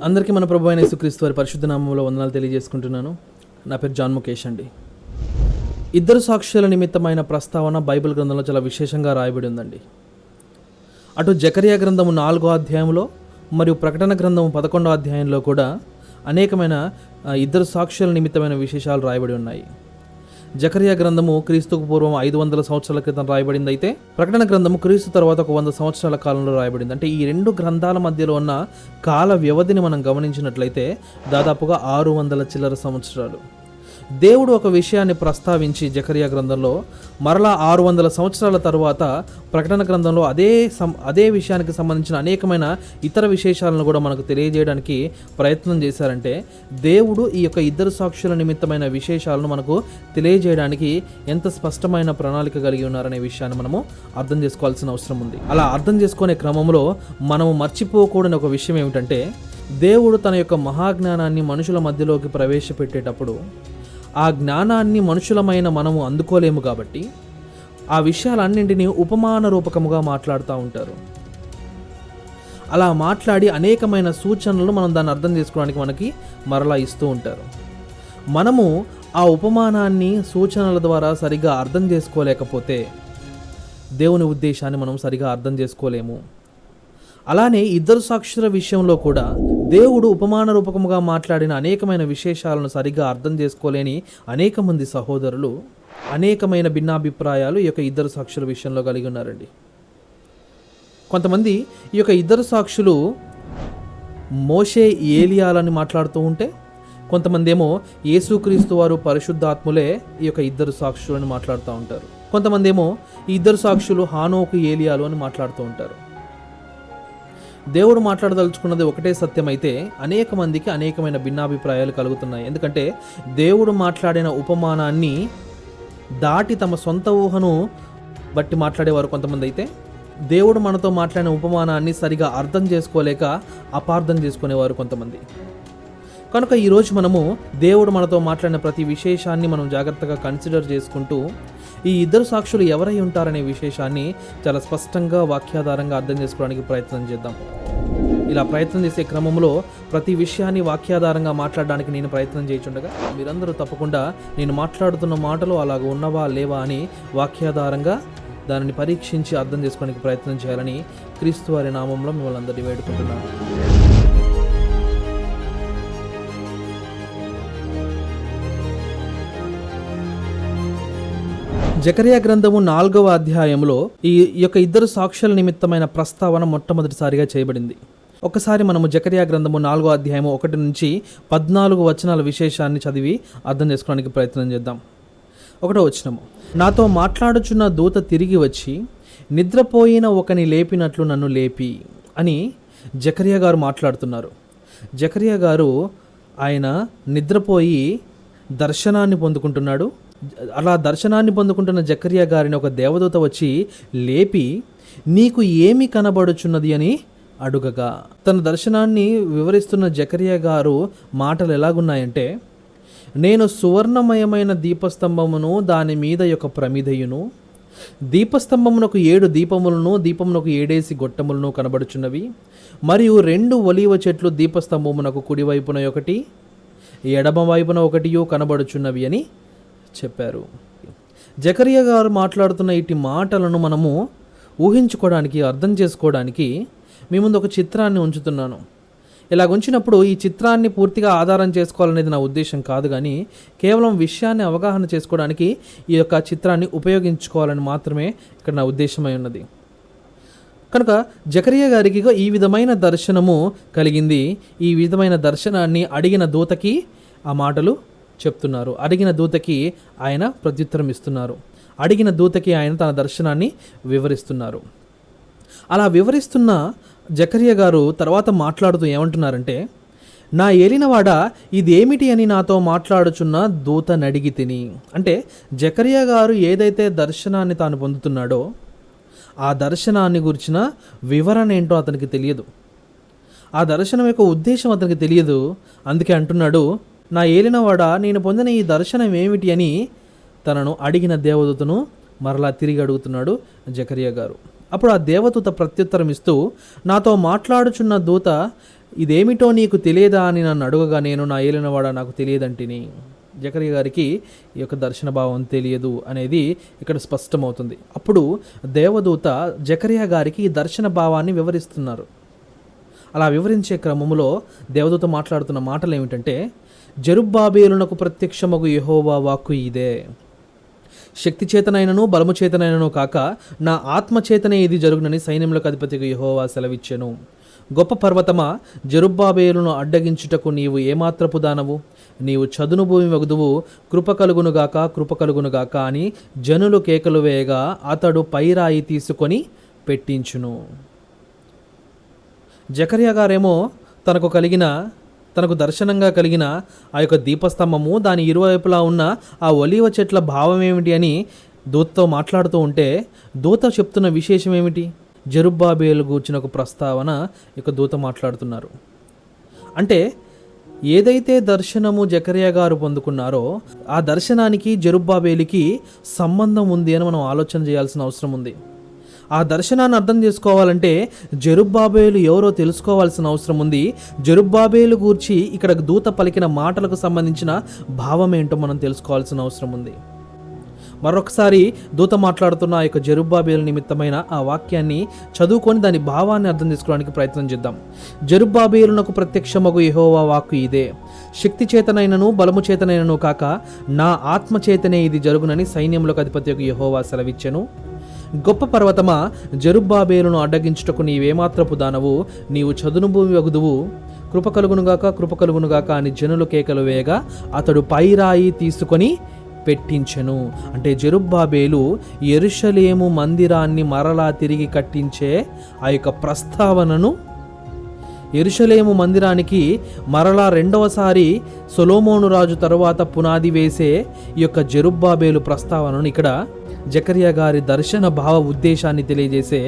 అందరికీ మన ప్రభు అయిన యేసుక్రీస్తు వారి పరిశుద్ధ నామములో వందనాలు తెలియజేసుకుంటున్నాను. నా పేరు జాన్ ముఖేష్ అండి. ఇద్దరు సాక్షుల నిమిత్తమైన ప్రస్తావన బైబిల్ గ్రంథంలో చాలా విశేషంగా రాయబడి ఉందండి. అటు జకర్యా గ్రంథము 4వ అధ్యాయంలో మరియు ప్రకటన గ్రంథము 11వ అధ్యాయంలో కూడా అనేకమైన ఇద్దరు సాక్షుల నిమిత్తమైన విశేషాలు రాయబడి ఉన్నాయి. జకర్యా గ్రంథము క్రీస్తుకు పూర్వం 500 సంవత్సరాల క్రితం రాయబడింది. అయితే ప్రకటన గ్రంథము క్రీస్తు తర్వాత 100 సంవత్సరాల కాలంలో రాయబడింది. అంటే ఈ రెండు గ్రంథాల మధ్యలో ఉన్న కాల వ్యవధిని మనం గమనించినట్లయితే దాదాపుగా 600 చిల్లర సంవత్సరాలు. దేవుడు ఒక విషయాన్ని ప్రస్తావించి జకర్యా గ్రంథంలో మరలా 600 సంవత్సరాల తర్వాత ప్రకటన గ్రంథంలో అదే విషయానికి సంబంధించిన అనేకమైన ఇతర విశేషాలను కూడా మనకు తెలియజేయడానికి ప్రయత్నం చేశారంటే దేవుడు ఈ యొక్క ఇద్దరు సాక్షుల నిమిత్తమైన విశేషాలను మనకు తెలియజేయడానికి ఎంత స్పష్టమైన ప్రణాళిక కలిగి ఉన్నారనే విషయాన్ని మనము అర్థం చేసుకోవాల్సిన అవసరం ఉంది. అలా అర్థం చేసుకునే క్రమంలో మనము మర్చిపోకూడని ఒక విషయం ఏమిటంటే దేవుడు తన యొక్క మహాజ్ఞానాన్ని మనుషుల మధ్యలోకి ప్రవేశపెట్టేటప్పుడు ఆ జ్ఞానాన్ని మనుషులమైన మనము అందుకోలేము కాబట్టి ఆ విషయాలన్నింటినీ ఉపమాన రూపకముగా మాట్లాడుతూ ఉంటారు. అలా మాట్లాడి అనేకమైన సూచనలు మనం దాన్ని అర్థం చేసుకోవడానికి మనకి మరలా ఇస్తూ ఉంటారు. మనము ఆ ఉపమానాన్ని సూచనల ద్వారా సరిగా అర్థం చేసుకోలేకపోతే దేవుని ఉద్దేశాన్ని మనం సరిగా అర్థం చేసుకోలేము. అలానే ఇద్దరు సాక్షుల విషయంలో కూడా దేవుడు ఉపమాన రూపకముగా మాట్లాడిన అనేకమైన విశేషాలను సరిగ్గా అర్థం చేసుకోలేని అనేక మంది సహోదరులు అనేకమైన భిన్నాభిప్రాయాలు ఈ యొక్క ఇద్దరు సాక్షుల విషయంలో కలిగి ఉన్నారండి. కొంతమంది ఈ యొక్క ఇద్దరు సాక్షులు మోషే ఏలియాలని మాట్లాడుతూ ఉంటే, కొంతమంది ఏమో యేసుక్రీస్తు వారు పరిశుద్ధాత్ములే ఈ యొక్క ఇద్దరు సాక్షులని మాట్లాడుతూ ఉంటారు. కొంతమంది ఏమో ఈ ఇద్దరు సాక్షులు హానోకు ఏలియాలు అని మాట్లాడుతూ ఉంటారు. దేవుడు మాట్లాడదలుచుకున్నది ఒకటే సత్యం అయితే అనేక మందికి అనేకమైన భిన్నాభిప్రాయాలు కలుగుతున్నాయి. ఎందుకంటే దేవుడు మాట్లాడిన ఉపమానాన్ని దాటి తమ సొంత ఊహను బట్టి మాట్లాడేవారు కొంతమంది అయితే, దేవుడు మనతో మాట్లాడిన ఉపమానాన్ని సరిగా అర్థం చేసుకోలేక అపార్థం చేసుకునేవారు కొంతమంది. కనుక ఈరోజు మనము దేవుడు మనతో మాట్లాడిన ప్రతి విశేషాన్ని మనం జాగ్రత్తగా కన్సిడర్ చేసుకుంటూ ఈ ఇద్దరు సాక్షులు ఎవరై ఉంటారనే విశేషాన్ని చాలా స్పష్టంగా వాక్యాధారంగా అర్థం చేసుకోవడానికి ప్రయత్నం చేద్దాం. ఇలా ప్రయత్నం చేసే క్రమంలో ప్రతి విషయాన్ని వాక్యాధారంగా మాట్లాడడానికి నేను ప్రయత్నం చేయుచుండగా మీరందరూ తప్పకుండా నేను మాట్లాడుతున్న మాటలు అలాగ ఉన్నవా లేవా అని వాక్యాధారంగా దానిని పరీక్షించి అర్థం చేసుకోవడానికి ప్రయత్నం చేయాలని క్రీస్తు వారి నామంలో మిమ్మల్ని అందరినీ వేడుకుంటున్నాను. జకర్యా గ్రంథము 4వ అధ్యాయంలో ఈ యొక్క ఇద్దరు సాక్షుల నిమిత్తమైన ప్రస్తావన మొట్టమొదటిసారిగా చేయబడింది. ఒకసారి మనము జకర్యా గ్రంథము 4వ అధ్యాయము 1 నుంచి 14 వచనాల విశేషాన్ని చదివి అర్థం చేసుకోవడానికి ప్రయత్నం చేద్దాం. 1వ వచనము, నాతో మాట్లాడుచున్న దూత తిరిగి వచ్చి నిద్రపోయిన ఒకని లేపినట్లు నన్ను లేపి అని జకర్యా గారు మాట్లాడుతున్నారు. జకర్యా గారు ఆయన నిద్రపోయి దర్శనాన్ని పొందుకుంటున్నాడు. అలా దర్శనాన్ని పొందుకుంటున్న జకర్యా గారిని ఒక దేవదూత వచ్చి లేపి నీకు ఏమి కనబడుచున్నది అని అడుగగా, తన దర్శనాన్ని వివరిస్తున్న జకర్యా గారు మాటలు ఎలాగున్నాయంటే, నేను సువర్ణమయమైన దీపస్తంభమును దాని మీద యొక్క ప్రమిదయును, దీపస్తంభమునకు 7 దీపములను దీపమునకు 7 గొట్టములను కనబడుచున్నవి, మరియు 2 ఒలీవ చెట్లు దీపస్తంభమునకు కుడివైపున ఒకటి ఎడమ వైపున ఒకటియు కనబడుచున్నవి అని చెప్పారు. జకర్యా గారు మాట్లాడుతున్న ఇటు మాటలను మనము ఊహించుకోవడానికి అర్థం చేసుకోవడానికి మీ ముందు ఒక చిత్రాన్ని ఉంచుతున్నాను. ఇలా ఉంచినప్పుడు ఈ చిత్రాన్ని పూర్తిగా ఆధారం చేసుకోవాలనేది నా ఉద్దేశం కాదు, కానీ కేవలం విషయాన్ని అవగాహన చేసుకోవడానికి ఈ యొక్క చిత్రాన్ని ఉపయోగించుకోవాలని మాత్రమే ఇక్కడ నా ఉద్దేశమై ఉన్నది. కనుక జకర్యా గారికి ఈ విధమైన దర్శనము కలిగింది. ఈ విధమైన దర్శనాన్ని అడిగిన దూతకి ఆ మాటలు చెప్తున్నారు. అడిగిన దూతకి ఆయన ప్రత్యుత్తరం ఇస్తున్నారు. అడిగిన దూతకి ఆయన తన దర్శనాన్ని వివరిస్తున్నారు. అలా వివరిస్తున్న జకర్యా గారు తర్వాత మాట్లాడుతూ ఏమంటున్నారంటే, నా ఏలినవాడ ఇదేమిటి అని నాతో మాట్లాడుచున్న దూతని అడిగి తిని. అంటే జకర్యా గారు ఏదైతే దర్శనాన్ని తాను పొందుతున్నాడో ఆ దర్శనాన్ని గురించిన వివరణ ఏంటో అతనికి తెలియదు. ఆ దర్శనం యొక్క ఉద్దేశం అతనికి తెలియదు. అందుకే అంటున్నాడు, నా ఏలినవాడ నేను పొందిన ఈ దర్శనం ఏమిటి అని తనను అడిగిన దేవదూతను మరలా తిరిగి అడుగుతున్నాడు జకర్యా గారు. అప్పుడు ఆ దేవదూత ప్రత్యుత్తరం ఇస్తూ, నాతో మాట్లాడుచున్న దూత, ఇదేమిటో నీకు తెలియదా అని నన్ను అడుగగా, నేను నా ఏలినవాడ నాకు తెలియదంటిని. జకరియా గారికి ఈ యొక్క దర్శన భావం తెలియదు అనేది ఇక్కడ స్పష్టమవుతుంది. అప్పుడు దేవదూత జకరియా గారికి ఈ దర్శన భావాన్ని వివరిస్తున్నారు. అలా వివరించే క్రమంలో దేవదూత మాట్లాడుతున్న మాటలు ఏమిటంటే, జెరుబ్బాబేలునకు ప్రత్యక్షమగు యెహోవా వాక్కు ఇదే, శక్తి చేతనైనను బలము చేతనైనను కాక నా ఆత్మ చేతనే ఇది జరుగునని సైన్యములకు అధిపతిగా యెహోవా సెలవిచ్చెను. గొప్ప పర్వతమా, జెరుబ్బాబేలును అడ్డగించుటకు నీవు ఏమాత్రపు దానవు? నీవు చదును భూమి వగుదువు, కృప కలుగునుగాక కృప కలుగునుగాక అని జనులు కేకలు వేయగా అతడు పైరాయి తీసుకొని పెట్టించును. జకరియా గారేమో తనకు దర్శనంగా కలిగిన ఆ యొక్క దీపస్తంభము, దాని ఇరువైపులా ఉన్న ఆ ఒలీవ చెట్ల భావం ఏమిటి అని దూతతో మాట్లాడుతూ ఉంటే, దూత చెప్తున్న విశేషం ఏమిటి? జెరుబ్బాబేలు గూర్చిన ఒక ప్రస్తావన ఇక దూత మాట్లాడుతున్నారు. అంటే ఏదైతే దర్శనము జకరియా గారు పొందుకున్నారో ఆ దర్శనానికి జెరుబ్బాబేలుకి సంబంధం ఉంది అని మనం ఆలోచన చేయాల్సిన అవసరం ఉంది. ఆ దర్శనాన్ని అర్థం చేసుకోవాలంటే జెరుబ్బాబేలు ఎవరో తెలుసుకోవాల్సిన అవసరం ఉంది. జెరుబ్బాబేలు గూర్చి ఇక్కడ దూత పలికిన మాటలకు సంబంధించిన భావం ఏంటో మనం తెలుసుకోవాల్సిన అవసరం ఉంది. మరొకసారి దూత మాట్లాడుతున్న ఆ యొక్క జెరుబ్బాబేలు నిమిత్తమైన ఆ వాక్యాన్ని చదువుకొని దాని భావాన్ని అర్థం చేసుకోవడానికి ప్రయత్నం చేద్దాం. జెరుబ్బాబేలునకు ప్రత్యక్షమగు యెహోవా వాక్కు ఇదే, శక్తి చేతనైనను బలము చేతనైనను కాక నా ఆత్మ చేతనే ఇది జరుగునని సైన్యములకు అధిపతియగు యెహోవా సెలవిచ్చెను. గొప్ప పర్వతమా, జెరుబ్బాబేలును అడ్డగించుటకు నీవేమాత్రపు దానవు? నీవు చదును భూమి వగుదువు, కృప కలుగునుగాక కృప కలుగునుగాక అని జనులు కేకలు వేయగా అతడు పైరాయి తీసుకొని పెట్టించెను. అంటే జెరుబ్బాబేలు యెరూషలేము మందిరాన్ని మరలా తిరిగి కట్టించే ఆ యొక్క ప్రస్తావనను, యెరూషలేము మందిరానికి మరలా రెండవసారి సొలొమోను రాజు తరువాత పునాది వేసే ఈ యొక్క జెరుబ్బాబేలు ప్రస్తావనను ఇక్కడ జకరియా గారి దర్శన భావ ఉద్దేశాన్ని తెలియజేసే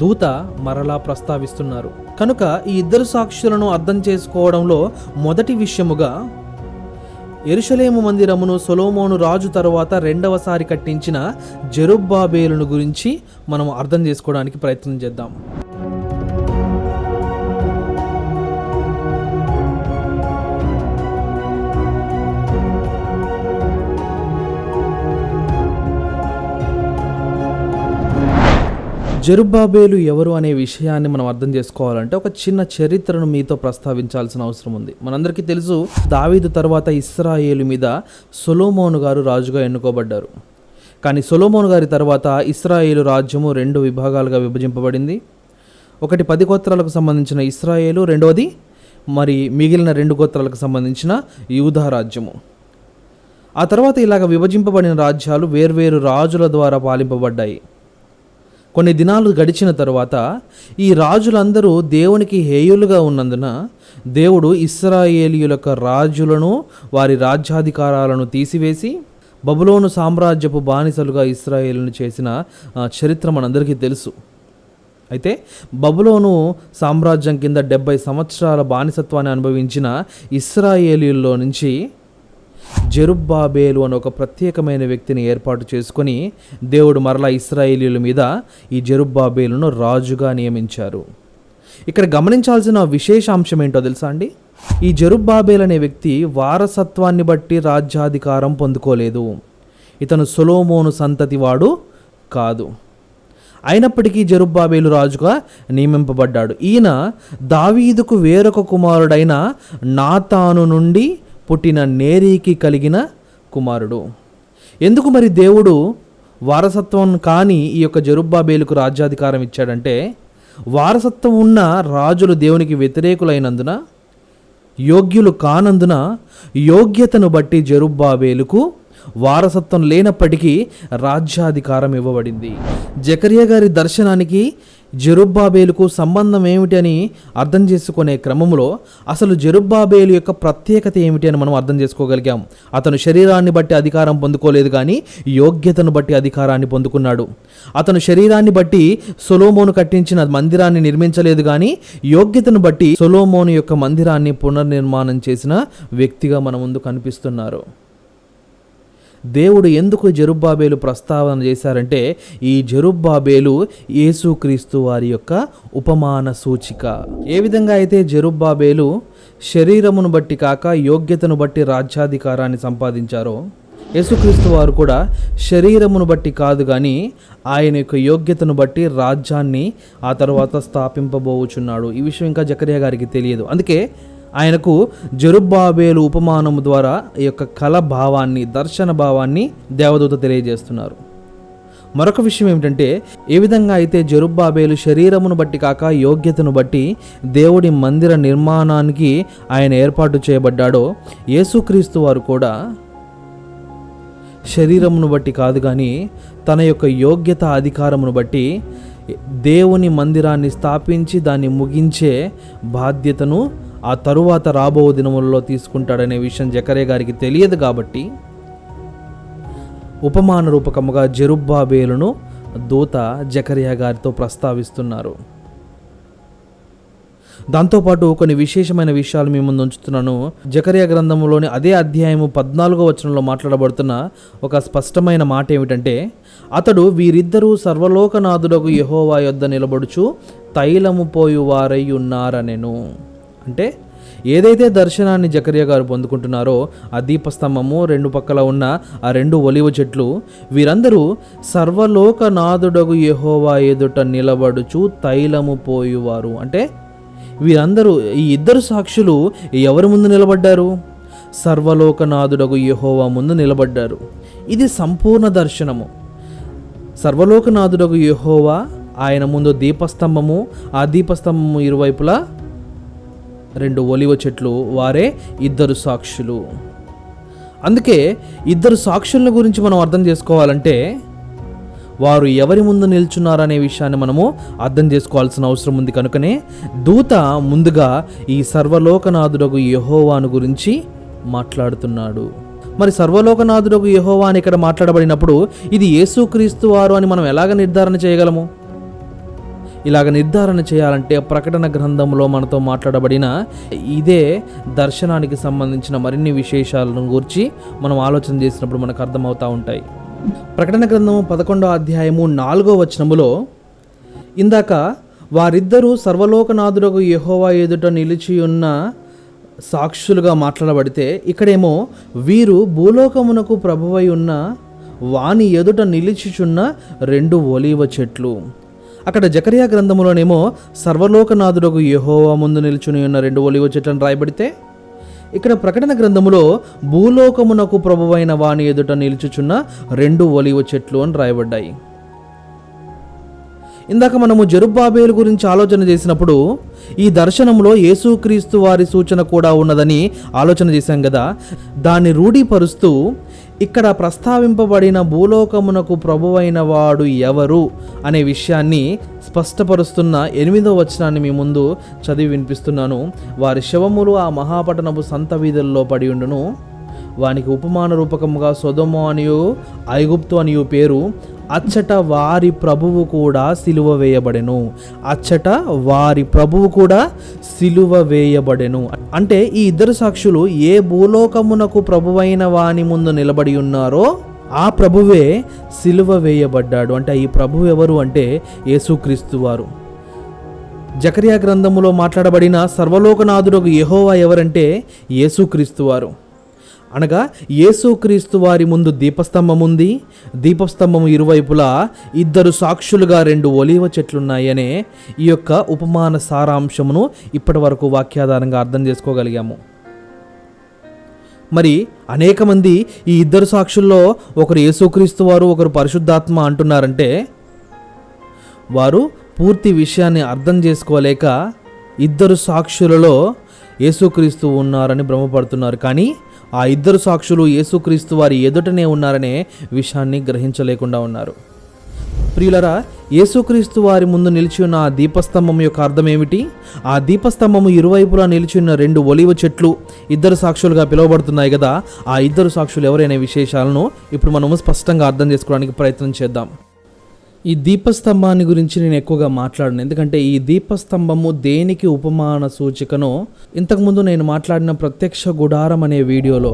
దూత మరలా ప్రస్తావిస్తున్నారు. కనుక ఈ ఇద్దరు సాక్షులను అర్థం చేసుకోవడంలో మొదటి విషయముగా యెరూషలేము మందిరమును సొలొమోను రాజు తరువాత రెండవసారి కట్టించిన జెరుబ్బాబేలును గురించి మనం అర్థం చేసుకోవడానికి ప్రయత్నం చేద్దాం. జెరుబ్బాబేలు ఎవరు అనే విషయాన్ని మనం అర్థం చేసుకోవాలంటే ఒక చిన్న చరిత్రను మీతో ప్రస్తావించాల్సిన అవసరం ఉంది. మనందరికీ తెలుసు, దావీదు తర్వాత ఇశ్రాయేలు మీద సొలొమోను గారు రాజుగా ఎన్నుకోబడ్డారు. కానీ సొలొమోను గారి తర్వాత ఇశ్రాయేలు రాజ్యము 2 విభాగాలుగా విభజింపబడింది. ఒకటి 10 గోత్రాలకు సంబంధించిన ఇశ్రాయేలు, రెండవది మిగిలిన 2 గోత్రాలకు సంబంధించిన యూదా రాజ్యము. ఆ తర్వాత ఇలాగ విభజింపబడిన రాజ్యాలు వేర్వేరు రాజుల ద్వారా పాలింపబడ్డాయి. కొన్ని దినాలు గడిచిన తరువాత ఈ రాజులందరూ దేవునికి హేయులుగా ఉన్నందున దేవుడు ఇశ్రాయేలీయుల యొక్క రాజులను, వారి రాజ్యాధికారాలను తీసివేసి బబులోను సామ్రాజ్యపు బానిసలుగా ఇశ్రాయేలును చేసిన చరిత్ర మనందరికీ తెలుసు. అయితే బబులోను సామ్రాజ్యం కింద 70 సంవత్సరాల బానిసత్వాన్ని అనుభవించిన ఇశ్రాయేలీయుల్లో నుంచి జెరుబ్బాబేలు అని ఒక ప్రత్యేకమైన వ్యక్తిని ఏర్పాటు చేసుకొని దేవుడు మరలా ఇశ్రాయేలీయుల మీద ఈ జెరుబ్బాబేలును రాజుగా నియమించారు. ఇక్కడ గమనించాల్సిన విశేష అంశం ఏంటో తెలుసా అండి? ఈ జెరుబ్బాబేలు అనే వ్యక్తి వారసత్వాన్ని బట్టి రాజ్యాధికారం పొందుకోలేదు. ఇతను సొలొమోను సంతతి వాడు కాదు. అయినప్పటికీ జెరుబ్బాబేలు రాజుగా నియమింపబడ్డాడు. ఈయన దావీదుకు వేరొక కుమారుడైన నాతాను నుండి పుట్టిన నేరీకి కలిగిన కుమారుడు. ఎందుకు మరి దేవుడు వారసత్వం కాని ఈ యొక్క జెరుబ్బాబేలుకు రాజ్యాధికారం ఇచ్చాడంటే, వారసత్వం ఉన్న రాజులు దేవునికి వ్యతిరేకులైనందున, యోగ్యులు కానందున, యోగ్యతను బట్టి జెరుబ్బాబేలుకు వారసత్వం లేనప్పటికీ రాజ్యాధికారం ఇవ్వబడింది. జకరియా గారి దర్శనానికి జెరుబ్బాబేలుకు సంబంధం ఏమిటి అని అర్థం చేసుకునే క్రమంలో అసలు జెరుబ్బాబేలు యొక్క ప్రత్యేకత ఏమిటి అని మనం అర్థం చేసుకోగలిగాం. అతను శరీరాన్ని బట్టి అధికారం పొందుకోలేదు, కానీ యోగ్యతను బట్టి అధికారాన్ని పొందుకున్నాడు. అతను శరీరాన్ని బట్టి సొలొమోను కట్టించిన మందిరాన్ని నిర్మించలేదు, కానీ యోగ్యతను బట్టి సొలొమోను యొక్క మందిరాన్ని పునర్నిర్మాణం చేసిన వ్యక్తిగా మన ముందు కనిపిస్తున్నారు. దేవుడు ఎందుకు జెరుబ్బాబేలు ప్రస్తావన చేశారంటే ఈ జెరుబ్బాబేలు యేసుక్రీస్తు వారి యొక్క ఉపమాన సూచిక. ఏ విధంగా అయితే జెరుబ్బాబేలు శరీరమును బట్టి కాక యోగ్యతను బట్టి రాజ్యాధికారాన్ని సంపాదించారో, యేసుక్రీస్తు వారు కూడా శరీరమును బట్టి కాదు కానీ ఆయన యొక్క యోగ్యతను బట్టి రాజ్యాన్ని ఆ తర్వాత స్థాపింపబోచున్నాడు. ఈ విషయం ఇంకా జకర్యా గారికి తెలియదు. అందుకే ఆయనకు జెరుబ్బాబేలు ఉపమానము ద్వారా ఈ యొక్క కళ భావాన్ని, దర్శన భావాన్ని దేవదూత తెలియజేస్తున్నారు. మరొక విషయం ఏమిటంటే, ఏ విధంగా అయితే జెరుబ్బాబేలు శరీరమును బట్టి కాక యోగ్యతను బట్టి దేవుడి మందిర నిర్మాణానికి ఆయన ఏర్పాటు చేయబడ్డాడో, యేసుక్రీస్తు వారు కూడా శరీరమును బట్టి కాదు కానీ తన యొక్క యోగ్యత అధికారమును బట్టి దేవుని మందిరాన్ని స్థాపించి దాన్ని ముగించే బాధ్యతను ఆ తరువాత రాబో దినములలో తీసుకుంటాడనే విషయం జకర్యా గారికి తెలియదు. కాబట్టి ఉపమాన రూపకముగా జెరుబ్బాబేలును దూత జకర్యా గారితో ప్రస్తావిస్తున్నారు. దాంతోపాటు కొన్ని విశేషమైన విషయాలు మీ ముందు ఉంచుతున్నాను. జకర్యా గ్రంథంలోని అదే అధ్యాయము 14వ వచనంలో మాట్లాడబడుతున్న ఒక స్పష్టమైన మాట ఏమిటంటే, అతడు వీరిద్దరూ సర్వలోకనాథుడగు యెహోవా యొద్ద నిలబడుచు తైలము పోయువారై ఉన్నారనెను. అంటే ఏదైతే దర్శనాన్ని జకర్యా గారు పొందుకుంటున్నారో ఆ దీపస్తంభము, రెండు పక్కల ఉన్న ఆ రెండు ఒలివ చెట్లు, వీరందరూ సర్వలోకనాథుడగు యెహోవా ఎదుట నిలబడుచు తైలము పోయువారు. అంటే వీరందరూ, ఈ ఇద్దరు సాక్షులు ఎవరి ముందు నిలబడ్డారు? సర్వలోకనాథుడగు యెహోవా ముందు నిలబడ్డారు. ఇది సంపూర్ణ దర్శనము. సర్వలోకనాథుడగు యెహోవా ఆయన ముందు దీపస్తంభము, ఆ దీపస్తంభము ఇరువైపులా రెండు ఒలివ చెట్లు, వారే ఇద్దరు సాక్షులు. అందుకే ఇద్దరు సాక్షుల గురించి మనం అర్థం చేసుకోవాలంటే వారు ఎవరి ముందు నిల్చున్నారనే విషయాన్ని మనము అర్థం చేసుకోవాల్సిన అవసరం ఉంది. కనుకనే దూత ముందుగా ఈ సర్వలోకనాథుడగు యెహోవాను గురించి మాట్లాడుతున్నాడు. మరి సర్వలోకనాథుడగు యెహోవా అని ఇక్కడ మాట్లాడబడినప్పుడు ఇది యేసుక్రీస్తు వారు అని మనం ఎలాగ నిర్ధారణ చేయగలము? ఇలాగ నిర్ధారణ చేయాలంటే ప్రకటన గ్రంథంలో మనతో మాట్లాడబడిన ఇదే దర్శనానికి సంబంధించిన మరిన్ని విశేషాలను గురించి మనం ఆలోచన చేసినప్పుడు మనకు అర్థమవుతూ ఉంటాయి. ప్రకటన గ్రంథము 11వ అధ్యాయము 4వ వచనములో ఇందాక వారిద్దరూ సర్వలోకనాథుడగు యెహోవా ఎదుట నిలిచి ఉన్న సాక్షులుగా మాట్లాడబడితే, ఇక్కడేమో వీరు భూలోకమునకు ప్రభువై ఉన్న వాని ఎదుట నిలిచిచున్న రెండు ఒలీవ చెట్లు. అక్కడ జకర్యా గ్రంథములోనేమో సర్వలోకనాథుడగు యెహోవా ముందు నిల్చుని ఉన్న రెండు ఒలీవ చెట్లను రాయబడితే, ఇక్కడ ప్రకటన గ్రంథములో భూలోకమునకు ప్రభువైన వాని ఎదుట నిలుచుచున్న రెండు ఒలీవ చెట్లు అని రాయబడ్డాయి. ఇందాక మనము జెరుబ్బాబేలు గురించి ఆలోచన చేసినప్పుడు ఈ దర్శనంలో యేసుక్రీస్తు వారి సూచన కూడా ఉన్నదని ఆలోచన చేశాం కదా. దాన్ని రూఢీపరుస్తూ ఇక్కడ ప్రస్తావింపబడిన భూలోకమునకు ప్రభువైన వాడు ఎవరు అనే విషయాన్ని స్పష్టపరుస్తున్న 8వ వచనాన్ని మీ ముందు చదివి వినిపిస్తున్నాను. వారి శవములు ఆ మహాపట్టణపు సంత వీధుల్లో పడి ఉండును. వానికి ఉపమాన రూపకముగా సొదొమ అనియు ఐగుప్తు అనియు పేరు. అచ్చట వారి ప్రభువు కూడా సిలువ వేయబడెను. అచ్చట వారి ప్రభువు కూడా సిలువ వేయబడెను. అంటే ఈ ఇద్దరు సాక్షులు ఏ భూలోకమునకు ప్రభువైన వాని ముందు నిలబడి ఉన్నారో ఆ ప్రభువే సిలువ వేయబడ్డాడు. అంటే ఈ ప్రభువు ఎవరు అంటే యేసుక్రీస్తు వారు. జకర్యా గ్రంథములో మాట్లాడబడిన సర్వలోకనాథుడగు యెహోవా ఎవరంటే యేసుక్రీస్తు వారు. అనగా యేసుక్రీస్తు వారి ముందు దీపస్తంభం ఉంది. దీపస్తంభము ఇరువైపులా ఇద్దరు సాక్షులుగా రెండు ఒలీవ చెట్లున్నాయనే ఈ యొక్క ఉపమాన సారాంశమును ఇప్పటి వరకు వాక్యాధారంగా అర్థం చేసుకోగలిగాము. మరి అనేక మంది ఈ ఇద్దరు సాక్షుల్లో ఒకరు యేసుక్రీస్తు వారు, ఒకరు పరిశుద్ధాత్మ అంటున్నారంటే వారు పూర్తి విషయాన్ని అర్థం చేసుకోలేక ఇద్దరు సాక్షులలో యేసుక్రీస్తు ఉన్నారని భ్రమపడుతున్నారు. కానీ ఆ ఇద్దరు సాక్షులు యేసుక్రీస్తు వారి ఎదుటనే ఉన్నారనే విషయాన్ని గ్రహించలేకుండా ఉన్నారు. ప్రియులరా, యేసుక్రీస్తు వారి ముందు నిలిచి ఉన్న ఆ దీపస్తంభం యొక్క అర్థం ఏమిటి? ఆ దీపస్తంభము ఇరువైపులా నిలిచి ఉన్న రెండు ఒలీవ చెట్లు ఇద్దరు సాక్షులుగా పిలువబడుతున్నాయి కదా. ఆ ఇద్దరు సాక్షులు ఎవరైనా విశేషాలను ఇప్పుడు మనము స్పష్టంగా అర్థం చేసుకోవడానికి ప్రయత్నం చేద్దాం. ఈ దీపస్తంభాన్ని గురించి నేను ఎక్కువగా మాట్లాడను, ఎందుకంటే ఈ దీపస్తంభము దేనికి ఉపమాన సూచికనో ఇంతకుముందు నేను మాట్లాడిన ప్రత్యక్ష గుడారం అనే వీడియోలో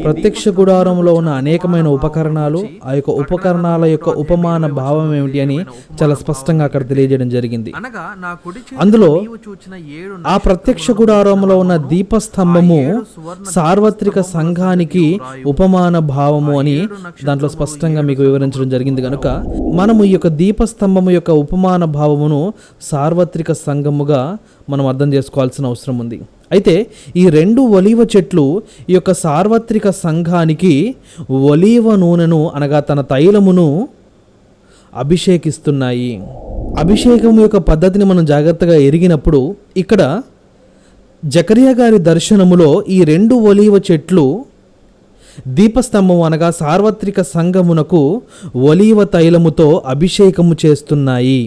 ప్రత్యక్ష గుడారంలో ఉన్న అనేకమైన ఉపకరణాలు, ఆ యొక్క ఉపకరణాల యొక్క ఉపమాన భావం ఏమిటి అని చాలా స్పష్టంగా అక్కడ తెలియజేయడం జరిగింది. అందులో ఆ ప్రత్యక్ష గుడారంలో ఉన్న దీపస్తంభము సార్వత్రిక సంఘానికి ఉపమాన భావము అని దాంట్లో స్పష్టంగా మీకు వివరించడం జరిగింది. కనుక మనము ఈ యొక్క దీపస్తంభము యొక్క ఉపమాన భావమును సార్వత్రిక సంఘముగా మనం అర్థం చేసుకోవాల్సిన అవసరం ఉంది. అయితే ఈ 2 ఒలీవ చెట్లు ఈ యొక్క సార్వత్రిక సంఘానికి ఒలీవ నూనెను అనగా తన తైలమును అభిషేకిస్తున్నాయి. అభిషేకం యొక్క పద్ధతిని మనం జాగ్రత్తగా ఎరిగినప్పుడు ఇక్కడ జకరియా గారి దర్శనములో ఈ 2 ఒలీవ చెట్లు దీపస్తంభం అనగా సార్వత్రిక సంఘమునకు ఒలీవ తైలముతో అభిషేకము చేస్తున్నాయి.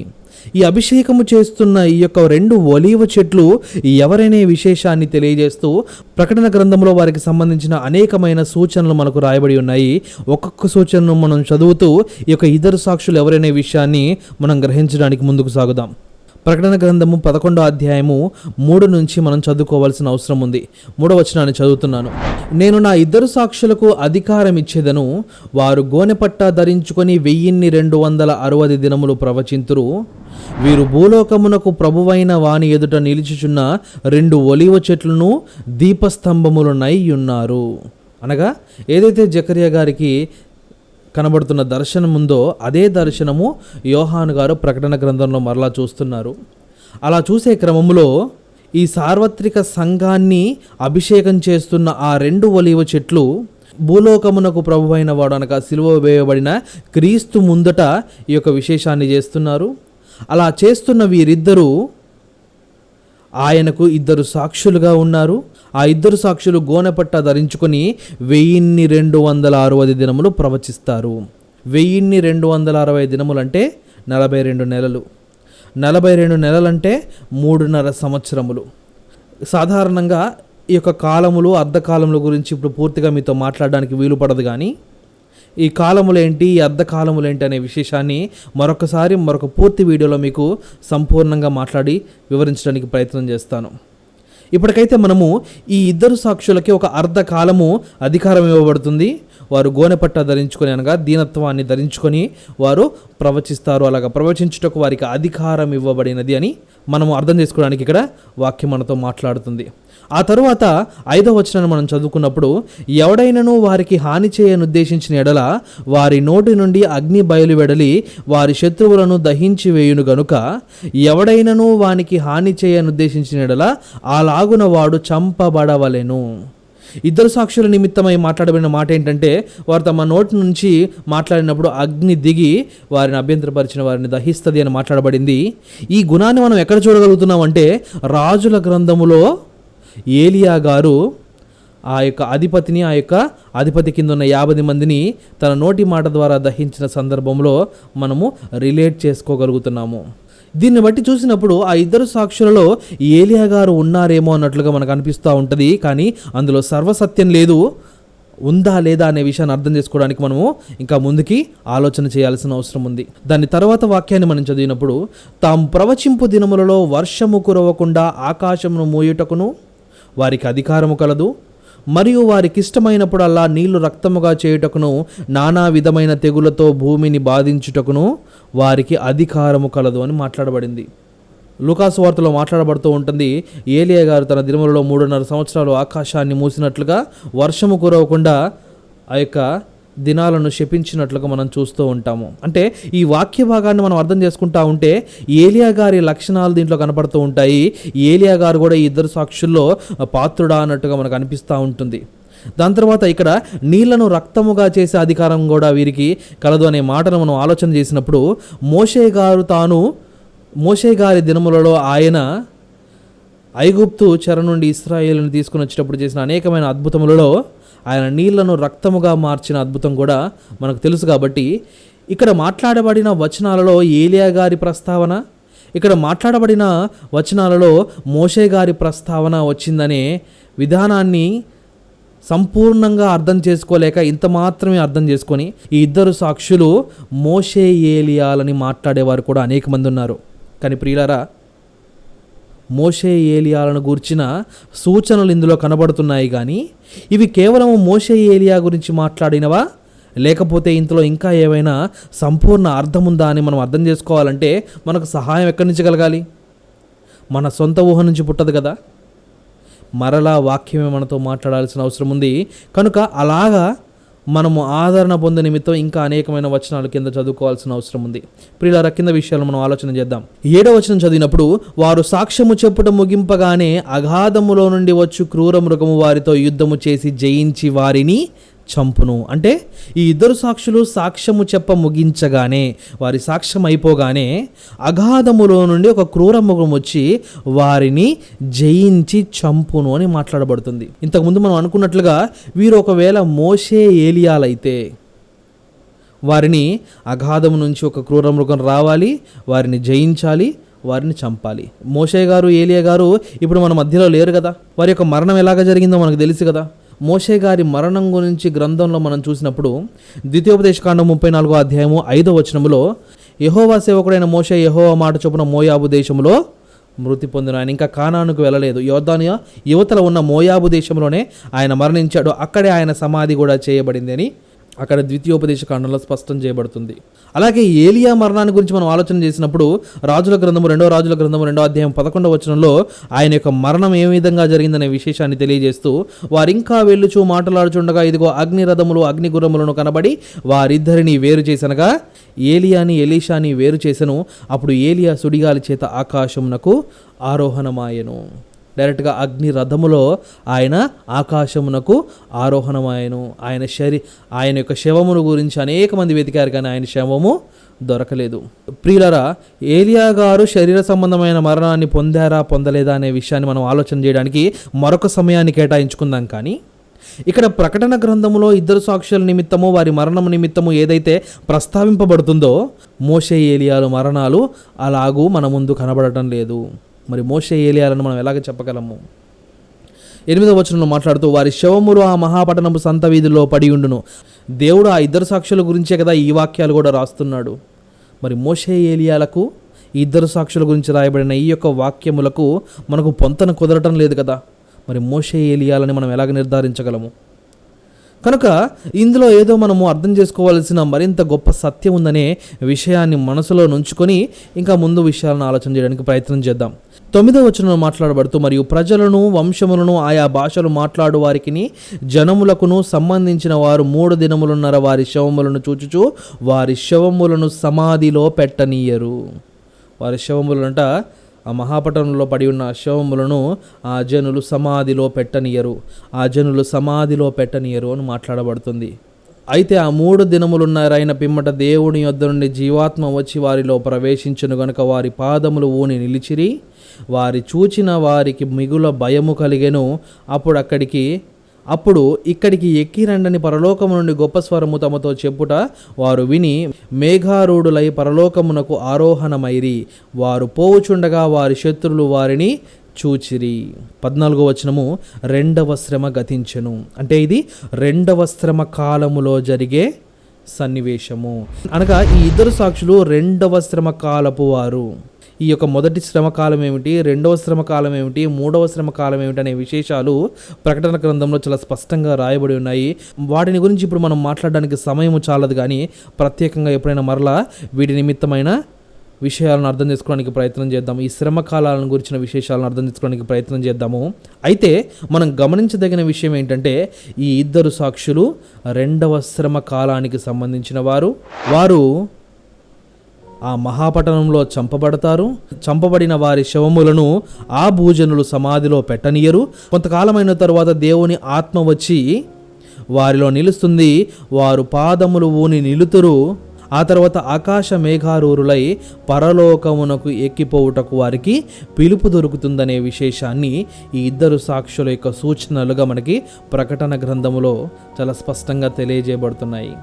ఈ అభిషేకము చేస్తున్న ఈ యొక్క 2 ఒలీవ చెట్లు ఎవరనే విశేషాన్ని తెలియజేస్తూ ప్రకటన గ్రంథంలో వారికి సంబంధించిన అనేకమైన సూచనలు మనకు రాయబడి ఉన్నాయి. ఒక్కొక్క సూచనను మనం చదువుతూ ఈ యొక్క ఇద్దరు సాక్షులు ఎవరనే విషయాన్ని మనం గ్రహించడానికి ముందుకు సాగుదాం. ప్రకటన గ్రంథము 11వ అధ్యాయము 3 నుంచి మనం చదువుకోవాల్సిన అవసరం ఉంది. 3వ వచనాన్ని చదువుతున్నాను. నేను నా 2 సాక్షులకు అధికారం ఇచ్చేదను, వారు గోనెపట్ట ధరించుకొని 1260 దినములు ప్రవచింతురు. వీరు భూలోకమునకు ప్రభువైన వాని ఎదుట నిలిచుచున్న 2 ఒలీవ చెట్లను దీపస్తంభములనై ఉన్నారు. అనగా ఏదైతే జకరియా గారికి కనబడుతున్న దర్శనం ఉందో అదే దర్శనము యోహాను గారు ప్రకటన గ్రంథంలో మరలా చూస్తున్నారు. అలా చూసే క్రమంలో ఈ సార్వత్రిక సంఘాన్ని అభిషేకం చేస్తున్న ఆ 2 ఒలీవ చెట్లు భూలోకమునకు ప్రభువైన వాడు అనగా సిలువ వేయబడిన క్రీస్తు ముందట ఈ యొక్క విశేషాన్ని చేస్తున్నారు. అలా చేస్తున్న వీరిద్దరూ ఆయనకు 2 సాక్షులుగా ఉన్నారు. ఆ 2 సాక్షులు గోనెపట్ట ధరించుకొని 1260 దినములు ప్రవచిస్తారు. 1260 దినములు అంటే 42 నెలలు. 42 నెలలంటే 3.5 సంవత్సరములు. సాధారణంగా ఈ యొక్క కాలములు అర్ధకాలముల గురించి ఇప్పుడు పూర్తిగా మీతో మాట్లాడడానికి వీలు పడదు, కానీ ఈ కాలములేంటి, ఈ అర్ధకాలములేంటి అనే విశేషాన్ని మరొక పూర్తి వీడియోలో మీకు సంపూర్ణంగా మాట్లాడి వివరించడానికి ప్రయత్నం చేస్తాను. ఇప్పటికైతే మనము ఈ 2 సాక్షులకి ఒక అర్ధకాలము అధికారం ఇవ్వబడుతుంది. వారు గోనెపట్ట ధరించుకొని అనగా దీనత్వాన్ని ధరించుకొని వారు ప్రవచిస్తారు. అలాగా ప్రవచించుటకు వారికి అధికారం ఇవ్వబడినది అని మనము అర్థం చేసుకోవడానికి ఇక్కడ వాక్యం మనతో మాట్లాడుతుంది. ఆ తరువాత 5వ వచనాన్ని మనం చదువుకున్నప్పుడు, ఎవడైనను వారికి హాని చేయనుద్దేశించిన ఎడల వారి నోటి నుండి అగ్ని బయలువెడలి వారి శత్రువులను దహించి వేయును గనుక ఎవడైనను వానికి హాని చేయనుద్దేశించిన ఎడల అలాగున వాడు చంపబడవలెను. 2 సాక్షుల నిమిత్తమై మాట్లాడబడిన మాట ఏంటంటే, వారు తమ నోటి నుంచి మాట్లాడినప్పుడు అగ్ని దిగి వారిని అభ్యంతరపరిచిన వారిని దహిస్తుంది అని మాట్లాడబడింది. ఈ గుణాన్ని మనం ఎక్కడ చూడగలుగుతున్నాం అంటే, రాజుల గ్రంథములో ఏలియా గారు ఆ యొక్క అధిపతి కింద ఉన్న 50 మందిని తన నోటి మాట ద్వారా దహించిన సందర్భంలో మనము రిలేట్ చేసుకోగలుగుతున్నాము. దీన్ని బట్టి చూసినప్పుడు ఆ 2 సాక్షులలో ఏలియా గారు ఉన్నారేమో అన్నట్లుగా మనకు అనిపిస్తూ ఉంటుంది. కానీ అందులో సర్వసత్యం లేదు. ఉందా లేదా అనే విషయాన్ని అర్థం చేసుకోవడానికి మనము ఇంకా ముందుకి ఆలోచన చేయాల్సిన అవసరం ఉంది. దాని తర్వాత వాక్యాన్ని మనం చదివినప్పుడు, తాము ప్రవచింపు దినములలో వర్షము కురవకుండా ఆకాశమును మూయుటకును వారికి అధికారము కలదు, మరియు వారికి ఇష్టమైనప్పుడల్లా నీళ్లు రక్తముగా చేయుటకును నానా విధమైన తెగులతో భూమిని బాధించుటకును వారికి అధికారము కలదు అని మాట్లాడబడింది. లూకాసు వార్తలో మాట్లాడబడుతూ ఉంటుంది, ఏలియా గారు తన దినములలో 3.5 సంవత్సరాలు ఆకాశాన్ని మూసినట్లుగా వర్షము కురవకుండా ఆ యొక్క దినాలను శపించినట్లుగా మనం చూస్తూ ఉంటాము. అంటే ఈ వాక్య భాగాన్ని మనం అర్థం చేసుకుంటా ఉంటే ఏలియా గారి లక్షణాలు దీంట్లో కనపడుతూ ఉంటాయి. ఏలియా గారు కూడా ఈ 2 సాక్షుల్లో పాత్రుడా అన్నట్టుగా మనకు అనిపిస్తూ ఉంటుంది. దాని తర్వాత ఇక్కడ నీళ్లను రక్తముగా చేసే అధికారం కూడా వీరికి కలదు అనే మాటను మనం ఆలోచన చేసినప్పుడు, మోషే గారి దినములలో ఆయన ఐగుప్తు చెర నుండి ఇశ్రాయేలును తీసుకుని వచ్చేటప్పుడు చేసిన అనేకమైన అద్భుతములలో ఆయన నీళ్లను రక్తముగా మార్చిన అద్భుతం కూడా మనకు తెలుసు. కాబట్టి ఇక్కడ మాట్లాడబడిన వచనాలలో ఏలియా గారి ప్రస్తావన, ఇక్కడ మాట్లాడబడిన వచనాలలో మోషే గారి ప్రస్తావన వచ్చిందనే విధానాన్ని సంపూర్ణంగా అర్థం చేసుకోలేక ఇంత మాత్రమే అర్థం చేసుకొని ఈ 2 సాక్షులు మోషే ఏలియాలని మాట్లాడేవారు కూడా అనేక మంది ఉన్నారు. కానీ ప్రియులారా, మోషే ఏలియాలను గూర్చిన సూచనలు ఇందులో కనబడుతున్నాయి, కానీ ఇవి కేవలం మోషే ఏలియా గురించి మాట్లాడినవా, లేకపోతే ఇందులో ఇంకా ఏవైనా సంపూర్ణ అర్థం ఉందా అని మనం అర్థం చేసుకోవాలంటే మనకు సహాయం ఎక్కడి నుంచి కలగాలి? మన సొంత ఊహ నుంచి పుట్టదు కదా. మరలా వాక్యమే మనతో మాట్లాడాల్సిన అవసరం ఉంది. కనుక అలాగా మనము ఆదరణ పొందే నిమిత్తం ఇంకా అనేకమైన వచనాలు కింద చదువుకోవాల్సిన అవసరం ఉంది. ప్రియులారా, కింద విషయాలు మనం ఆలోచన చేద్దాం. 7వ వచనం చదివినప్పుడు, వారు సాక్ష్యము చెప్పుట ముగింపగానే అగాధములో నుండి వచ్చు క్రూర మృగము వారితో యుద్ధము చేసి జయించి వారిని చంపును. అంటే ఈ ఇద్దరు సాక్షులు సాక్ష్యము చెప్ప ముగించగానే, వారి సాక్ష్యం అయిపోగానే అగాధములో నుండి ఒక క్రూర మృగం వచ్చి వారిని జయించి చంపును అని మాట్లాడబడుతుంది. ఇంతకుముందు మనం అనుకున్నట్లుగా వీరు ఒకవేళ మోషే ఏలియాలైతే వారిని అగాధము నుంచి ఒక క్రూర మృగం రావాలి, వారిని జయించాలి, వారిని చంపాలి. మోషే గారు, ఏలియా గారు ఇప్పుడు మన మధ్యలో లేరు కదా. వారి యొక్క మరణం ఎలాగ జరిగిందో మనకు తెలుసు కదా. మోషే గారి మరణం గురించి గ్రంథంలో మనం చూసినప్పుడు ద్వితీయోపదేశకాండం 34వ అధ్యాయము 5వ వచనములో, యెహోవా సేవకుడైన మోషే యెహోవా మాట చొప్పున మోయాబు దేశంలో మృతి పొందిన. ఆయన ఇంకా కానానుకు వెళ్ళలేదు. యోర్దాను యువతల ఉన్న మోయాబు దేశంలోనే ఆయన మరణించాడు. అక్కడే ఆయన సమాధి కూడా చేయబడింది అని అక్కడ ద్వితీయోపదేశకాండంలో స్పష్టం చేయబడుతుంది. అలాగే ఏలియా మరణాన్ని గురించి మనం ఆలోచన చేసినప్పుడు రాజుల గ్రంథము 2వ అధ్యాయం 11వ వచనంలో ఆయన యొక్క మరణం ఏ విధంగా జరిగిందనే విశేషాన్ని తెలియజేస్తూ, వారింకా వెళ్ళుచూ మాట్లాడుచుండగా ఇదిగో అగ్ని రథములు అగ్ని గుర్రములను కనబడి వారిద్దరిని వేరు చేసనగా ఏలియాని ఎలీషాని వేరు చేసెను. అప్పుడు ఏలియా సుడిగాలి చేత ఆకాశమునకు ఆరోహణమాయెను. డైరెక్ట్గా అగ్ని రథములో ఆయన ఆకాశమునకు ఆరోహణమాయను. ఆయన యొక్క శవమును గురించి అనేక మంది వెతికారు, కానీ ఆయన శవము దొరకలేదు. ప్రియులరా, ఏలియా గారు శరీర సంబంధమైన మరణాన్ని పొందారా పొందలేదా అనే విషయాన్ని మనం ఆలోచన చేయడానికి మరొక సమయాన్ని కేటాయించుకుందాం. కానీ ఇక్కడ ప్రకటన గ్రంథములో ఇద్దరు సాక్షుల నిమిత్తము, వారి మరణం నిమిత్తము ఏదైతే ప్రస్తావింపబడుతుందో, మోషే ఏలియాల మరణాలు అలాగూ మన ముందు కనబడటం లేదు. మరి మోషే ఏలియాలను మనం ఎలాగ చెప్పగలము? 8వ వచనంలో మాట్లాడుతూ, వారి శవములు ఆ మహాపట్టణపు సంత వీధిలో పడి ఉండును. దేవుడు ఆ ఇద్దరు సాక్షుల గురించే కదా ఈ వాక్యాలు కూడా రాస్తున్నాడు. మరి మోషే ఏలియాలకు ఈ ఇద్దరు సాక్షుల గురించి రాయబడిన ఈ యొక్క వాక్యములకు మనకు పొంతన కుదరటం లేదు కదా. మరి మోషే ఏలియాలని మనం ఎలాగ నిర్ధారించగలము? కనుక ఇందులో ఏదో మనము అర్థం చేసుకోవాల్సిన మరింత గొప్ప సత్యం ఉందనే విషయాన్ని మనసులో నుంచుకొని ఇంకా ముందు విషయాలను ఆలోచన చేయడానికి ప్రయత్నం చేద్దాం. 9వ వచనంలో మాట్లాడబడుతూ, మరియు ప్రజలను వంశములను ఆయా భాషలు మాట్లాడు వారికిని జనములకును సంబంధించిన వారు 3 దినములున్నర వారి శవములను చూచుచు వారి శవములను సమాధిలో పెట్టనీయరు. వారి శవములంట ఆ మహాపట్టణంలో పడి ఉన్న శవములను ఆ జనులు సమాధిలో పెట్టనీయరు, ఆ జనులు సమాధిలో పెట్టనీయరు అని మాట్లాడబడుతుంది. అయితే ఆ 3 దినములున్నారైన పిమ్మట దేవుని యొద్ద నుండి జీవాత్మ వచ్చి వారిలో ప్రవేశించును గనుక వారి పాదములు ఊని నిలిచిరి. వారి చూచిన వారికి మిగుల భయము కలిగెను. అప్పుడు ఇక్కడికి ఎక్కిరండని పరలోకము నుండి గొప్ప స్వరము తమతో చెప్పుట వారు విని మేఘారూఢులై పరలోకమునకు ఆరోహణమైరి. వారు పోవుచుండగా వారి శత్రులు వారిని చూచిరి. 14వ వచనము, 2వ శ్రమ గతించెను. అంటే ఇది 2వ శ్రమ కాలములో జరిగే సన్నివేశము. అనగా ఈ ఇద్దరు సాక్షులు 2వ శ్రమ కాలపు వారు. ఈ యొక్క మొదటి శ్రమకాలం ఏమిటి, 2వ శ్రమకాలం ఏమిటి, 3వ శ్రమకాలం ఏమిటి అనే విశేషాలు ప్రకటన గ్రంథంలో చాలా స్పష్టంగా రాయబడి ఉన్నాయి. వాటిని గురించి ఇప్పుడు మనం మాట్లాడడానికి సమయము చాలదు, కానీ ప్రత్యేకంగా ఎప్పుడైనా మరలా వీటి నిమిత్తమైన విషయాలను అర్థం చేసుకోవడానికి ప్రయత్నం చేద్దాం. ఈ శ్రమకాలాలను గురించిన విశేషాలను అర్థం చేసుకోవడానికి ప్రయత్నం చేద్దాము. అయితే మనం గమనించదగిన విషయం ఏంటంటే, ఈ ఇద్దరు సాక్షులు 2వ శ్రమ కాలానికి సంబంధించిన వారు ఆ మహాపట్టణంలో చంపబడతారు. చంపబడిన వారి శవములను ఆ భూజనులు సమాధిలో పెట్టనీయరు. కొంతకాలమైన తరువాత దేవుని ఆత్మ వచ్చి వారిలో నిలుస్తుంది. వారు పాదములు ఊని నిలుతురు. ఆ తర్వాత ఆకాశ మేఘారూరులై పరలోకమునకు ఎక్కిపోవుటకు వారికి పిలుపు దొరుకుతుందనే విశేషాన్ని ఈ ఇద్దరు సాక్షుల యొక్క సూచనలుగా మనకి ప్రకటన గ్రంథములో చాలా స్పష్టంగా తెలియజేయబడుతున్నాయి.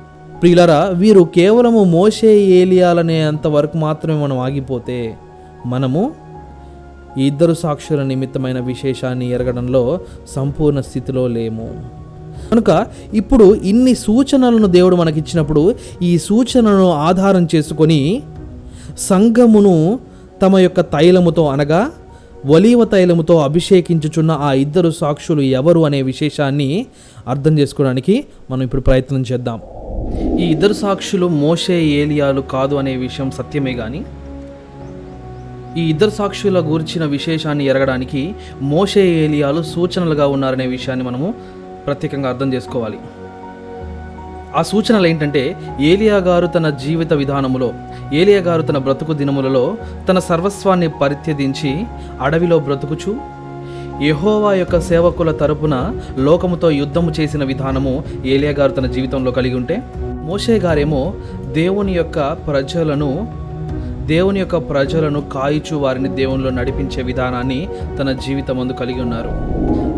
ప్రియులారా, వీరు కేవలము మోషే ఏలియాలనే అంతవరకు మాత్రమే మనం ఆగిపోతే మనము ఈ ఇద్దరు సాక్షుల నిమిత్తమైన విశేషాన్ని ఎరగడంలో సంపూర్ణ స్థితిలో లేము. కనుక ఇప్పుడు ఇన్ని సూచనలను దేవుడు మనకిచ్చినప్పుడు ఈ సూచనలను ఆధారం చేసుకొని సంఘమును తమ యొక్క తైలముతో, అనగా ఒలీవ తైలముతో అభిషేకించుచున్న ఆ ఇద్దరు సాక్షులు ఎవరు అనే విశేషాన్ని అర్థం చేసుకోవడానికి మనం ఇప్పుడు ప్రయత్నం చేద్దాం. ఈ ఇద్దరు సాక్షులు మోషే ఏలియాలు కాదు అనే విషయం సత్యమే కానీ ఈ ఇద్దరు సాక్షుల గురించిన విశేషాన్ని ఎరగడానికి మోషే ఏలియాలు సూచనలుగా ఉన్నారనే విషయాన్ని మనము ప్రత్యేకంగా అర్థం చేసుకోవాలి. ఆ సూచనలు ఏంటంటే, ఏలియా గారు తన జీవిత విధానములో, ఏలియా గారు తన బ్రతుకు దినములలో తన సర్వస్వాన్ని పరిత్యజించి అడవిలో బ్రతుకుచు యెహోవా యొక్క సేవకుల తరపున లోకముతో యుద్ధము చేసిన విధానము ఏలియా గారు తన జీవితంలో కలిగి ఉంటే, మోషే గారేమో దేవుని యొక్క ప్రజలను కాయిచు వారిని దేవునిలో నడిపించే విధానాన్ని తన జీవితం ముందు కలిగి ఉన్నారు.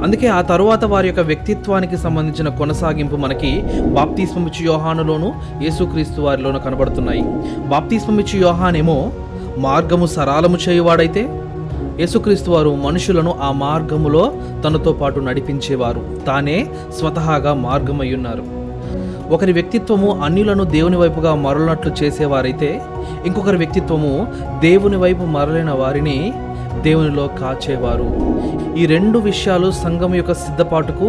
అందుకే ఆ తరువాత వారి యొక్క వ్యక్తిత్వానికి సంబంధించిన కొనసాగింపు మనకి బాప్తిస్మమిచ్చు యోహానులోను యేసుక్రీస్తు వారిలోనూ కనబడుతున్నాయి. బాప్తిస్మమిచ్చు యోహానేమో మార్గము సరళము చేయువాడైతే, యేసుక్రీస్తు వారు మనుషులను ఆ మార్గములో తనతో పాటు నడిపించేవారు. తానే స్వతహాగా మార్గమై ఉన్నారు. ఒకరి వ్యక్తిత్వము అన్యులను దేవుని వైపుగా మరలినట్లు చేసేవారైతే, ఇంకొకరి వ్యక్తిత్వము దేవుని వైపు మరలిన వారిని దేవునిలో కాచేవారు. ఈ రెండు విషయాలు సంఘం యొక్క సిద్ధపాటుకు,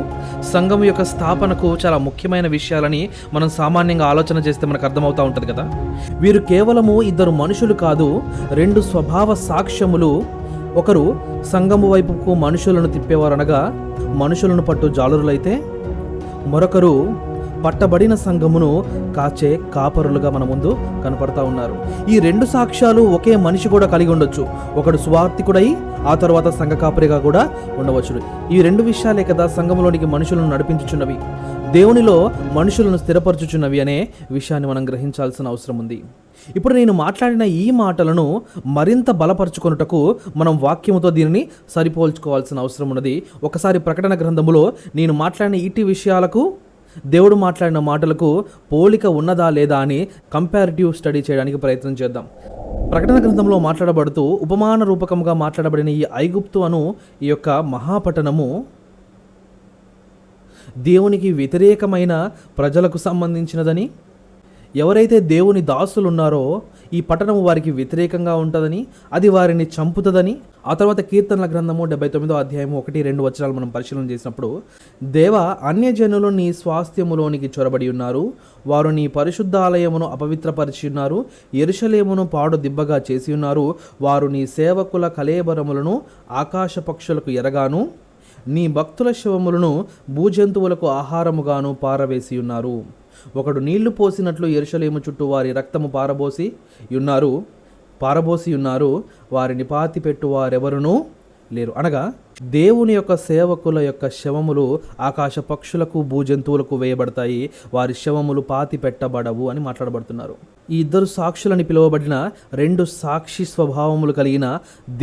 సంఘం యొక్క స్థాపనకు చాలా ముఖ్యమైన విషయాలని మనం సామాన్యంగా ఆలోచన చేస్తే మనకు అర్థమవుతూ ఉంటుంది కదా. వీరు కేవలము ఇద్దరు మనుషులు కాదు, రెండు స్వభావ సాక్ష్యములు. ఒకరు సంఘము వైపుకు మనుషులను తిప్పేవారు, అనగా మనుషులను పట్టు జాలరులైతే, మరొకరు పట్టబడిన సంఘమును కాచే కాపరులుగా మన ముందు కనపడతా ఉన్నారు. ఈ రెండు సాక్ష్యాలు ఒకే మనిషి కూడా కలిగి ఉండొచ్చు. ఒకడు సువార్థికుడై ఆ తర్వాత సంఘ కాపరిగా కూడా ఉండవచ్చు. ఈ రెండు విషయాలే కదా సంఘములోనికి మనుషులను నడిపించుచున్నవి, దేవునిలో మనుషులను స్థిరపరచుచున్నవి అనే విషయాన్ని మనం గ్రహించాల్సిన అవసరం ఉంది. ఇప్పుడు నేను మాట్లాడిన ఈ మాటలను మరింత బలపరుచుకొనుటకు మనం వాక్యముతో దీనిని సరిపోల్చుకోవాల్సిన అవసరం ఉన్నది. ఒకసారి ప్రకటన గ్రంథములో నేను మాట్లాడిన ఇటు విషయాలకు దేవుడు మాట్లాడిన మాటలకు పోలిక ఉన్నదా లేదా అని కంపారిటివ్ స్టడీ చేయడానికి ప్రయత్నం చేద్దాం. ప్రకటన గ్రంథంలో మాట్లాడబడుతూ ఉపమాన రూపకంగా మాట్లాడబడిన ఈ ఐగుప్తు అను ఈ యొక్క మహాపట్టణము దేవునికి వ్యతిరేకమైన ప్రజలకు సంబంధించినదని, ఎవరైతే దేవుని దాసులు ఉన్నారో ఈ పట్టణము వారికి వ్యతిరేకంగా ఉంటుందని, అది వారిని చంపుతుందని. ఆ తర్వాత కీర్తనల గ్రంథము 79వ అధ్యాయము 1-2 వచనాలు మనం పరిశీలన చేసినప్పుడు, దేవా, అన్యజనులు నీ స్వాస్థ్యములోనికి చొరబడి ఉన్నారు, వారు నీ పరిశుద్ధాలయమును అపవిత్రపరిచి ఉన్నారు, యెరూషలేమును పాడు దిబ్బగా చేసి ఉన్నారు, వారు నీ సేవకుల కళేబరములను ఆకాశ పక్షులకు ఎరగాను, నీ భక్తుల శవములను భూజంతువులకు ఆహారముగాను పారవేసి ఉన్నారు. ఒకడు నీళ్లు పోసినట్లు యెరూషలేము చుట్టూ వారి రక్తము పారబోసి ఉన్నారు, వారిని పాతిపెట్టు వారెవరునూ లేరు. అనగా దేవుని యొక్క సేవకుల యొక్క శవములు ఆకాశ పక్షులకు భూజంతువులకు వేయబడతాయి, వారి శవములు పాతి పెట్టబడవు అని మాట్లాడబడుతున్నారు. ఈ ఇద్దరు సాక్షులని పిలువబడిన రెండు సాక్షి స్వభావములు కలిగిన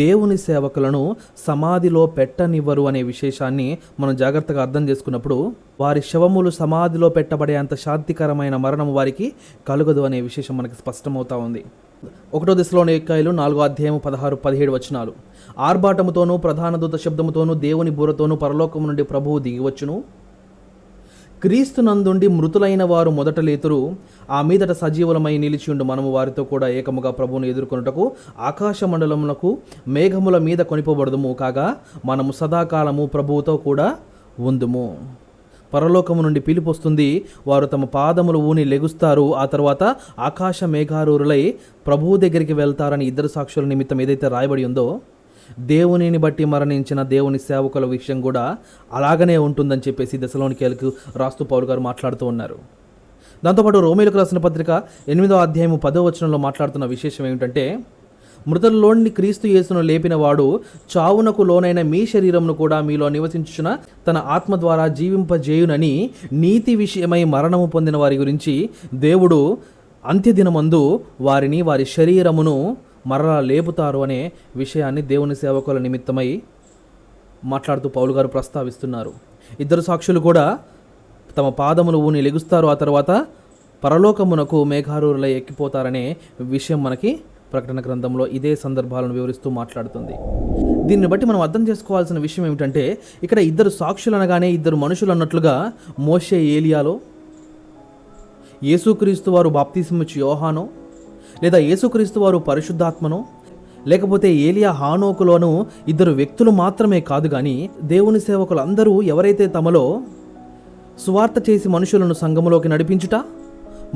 దేవుని సేవకులను సమాధిలో పెట్టనివ్వరు అనే విశేషాన్ని మనం జాగ్రత్తగా అర్థం చేసుకున్నప్పుడు, వారి శవములు సమాధిలో పెట్టబడే అంత శాంతికరమైన మరణం వారికి కలుగదు అనే విశేషం మనకి స్పష్టమవుతా ఉంది. 1 దెస్సలోనికైలు 4వ అధ్యాయము 16-17 వచనాలు. ఆర్భాటముతోనూ ప్రధాన దూత శబ్దముతోనూ దేవుని బూరతోనూ పరలోకము నుండి ప్రభువు దిగివచ్చును. క్రీస్తు నందుండి మృతులైన వారు మొదట లేతురు. ఆ మీదట సజీవులమై నిలిచియుండు మనము వారితో కూడా ఏకముగా ప్రభువును ఎదుర్కొనుటకు ఆకాశ మండలమునకు మేఘముల మీద కొనిపోబడదుము. కాగా మనము సదాకాలము ప్రభువుతో కూడా ఉందుము. పరలోకము నుండి పిలుపు వస్తుంది, వారు తమ పాదములు ఊని లెగుస్తారు, ఆ తర్వాత ఆకాశ మేఘారూరులై ప్రభువు దగ్గరికి వెళ్తారని ఇద్దరు సాక్షుల నిమిత్తం ఏదైతే రాయబడి ఉందో, దేవునిని బట్టి మరణించిన దేవుని సేవకుల విషయం కూడా అలాగనే ఉంటుందని చెప్పేసి దెస్సలోనికైలకు రాస్తూ పౌలు గారు మాట్లాడుతూ ఉన్నారు. దాంతోపాటు రోమీయులకు రాసిన పత్రిక 8వ అధ్యాయము 10వ వచనంలో మాట్లాడుతున్న విశేషం ఏమిటంటే, మృతుల్లోని క్రీస్తు యేసును లేపిన వాడు చావునకు లోనైన మీ శరీరమును కూడా మీలో నివసించుచున్న తన ఆత్మ ద్వారా జీవింపజేయునని నీతి విషయమై మరణము పొందిన వారి గురించి దేవుడు అంత్యదినమందు వారిని వారి శరీరమును మరలా లేపుతారు అనే విషయాన్ని దేవుని సేవకుల నిమిత్తమై మాట్లాడుతూ పౌలు గారు ప్రస్తావిస్తున్నారు. ఇద్దరు సాక్షులు కూడా తమ పాదములు ఊని లెగుస్తారు, ఆ తర్వాత పరలోకమునకు మేఘారూరులై ఎక్కిపోతారనే విషయం మనకి ప్రకటన గ్రంథంలో ఇదే సందర్భాలను వివరిస్తూ మాట్లాడుతుంది. దీన్ని బట్టి మనం అర్థం చేసుకోవాల్సిన విషయం ఏమిటంటే, ఇక్కడ ఇద్దరు సాక్షులు అనగానే ఇద్దరు మనుషులు అన్నట్లుగా మోషే ఏలియాలో, యేసుక్రీస్తు వారు బాప్తిస్మమిచ్చు యోహానో, లేదా యేసుక్రీస్తు వారు పరిశుద్ధాత్మనో, లేకపోతే ఏలియా హానోకులోను ఇద్దరు వ్యక్తులు మాత్రమే కాదు కానీ దేవుని సేవకులు అందరూ ఎవరైతే తమలో సువార్త చేసి మనుషులను సంఘములోకి నడిపించుట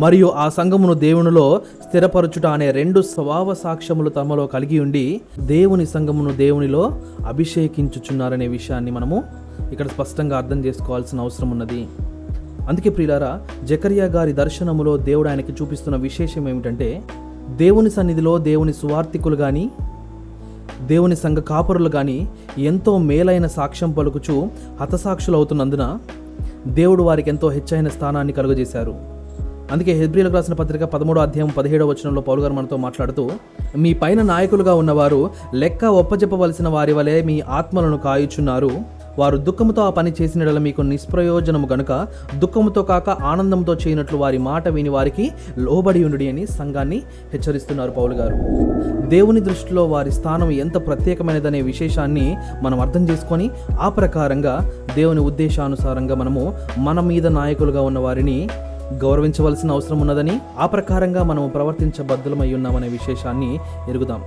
మరియు ఆ సంఘమును దేవునిలో స్థిరపరచుట అనే రెండు స్వభావ సాక్ష్యములు తమలో కలిగి ఉండి దేవుని సంఘమును దేవునిలో అభిషేకించుచున్నారనే విషయాన్ని మనము ఇక్కడ స్పష్టంగా అర్థం చేసుకోవాల్సిన అవసరం ఉన్నది. అందుకే ప్రియులారా, జకర్యా గారి దర్శనములో దేవుడు ఆయనకి చూపిస్తున్న విశేషం ఏమిటంటే, దేవుని సన్నిధిలో దేవుని సువార్తికులు కానీ దేవుని సంఘ కాపరులు కానీ ఎంతో మేలైన సాక్ష్యం పలుకుచు హతసాక్షులు అవుతున్నందున దేవుడు వారికి ఎంతో హెచ్చైన స్థానాన్ని కలుగజేశారు. అందుకే హెబ్రీయులకు రాసిన పత్రిక 13వ అధ్యాయం 17వ వచనంలో పౌలు గారు మనతో మాట్లాడుతూ, మీ పైన నాయకులుగా ఉన్నవారు లెక్క ఒప్పజెప్పవలసిన వారి వలె మీ ఆత్మలను కాయుచున్నారు. వారు దుఃఖముతో ఆ పని చేసినట్ల మీకు నిష్ప్రయోజనము గనుక దుఃఖముతో కాక ఆనందంతో చేయనట్లు వారి మాట విని వారికి లోబడి ఉండుడి అని సంఘాన్ని హెచ్చరిస్తున్నారు పౌలు గారు. దేవుని దృష్టిలో వారి స్థానం ఎంత ప్రత్యేకమైనదనే విశేషాన్ని మనం అర్థం చేసుకొని ఆ ప్రకారంగా దేవుని ఉద్దేశానుసారంగా మనము మన మీద నాయకులుగా ఉన్న వారిని గౌరవించవలసిన అవసరం ఉన్నదని, ఆ ప్రకారంగా మనము ప్రవర్తించబద్ధులమై ఉన్నామనే విశేషాన్ని ఎరుగుదాం.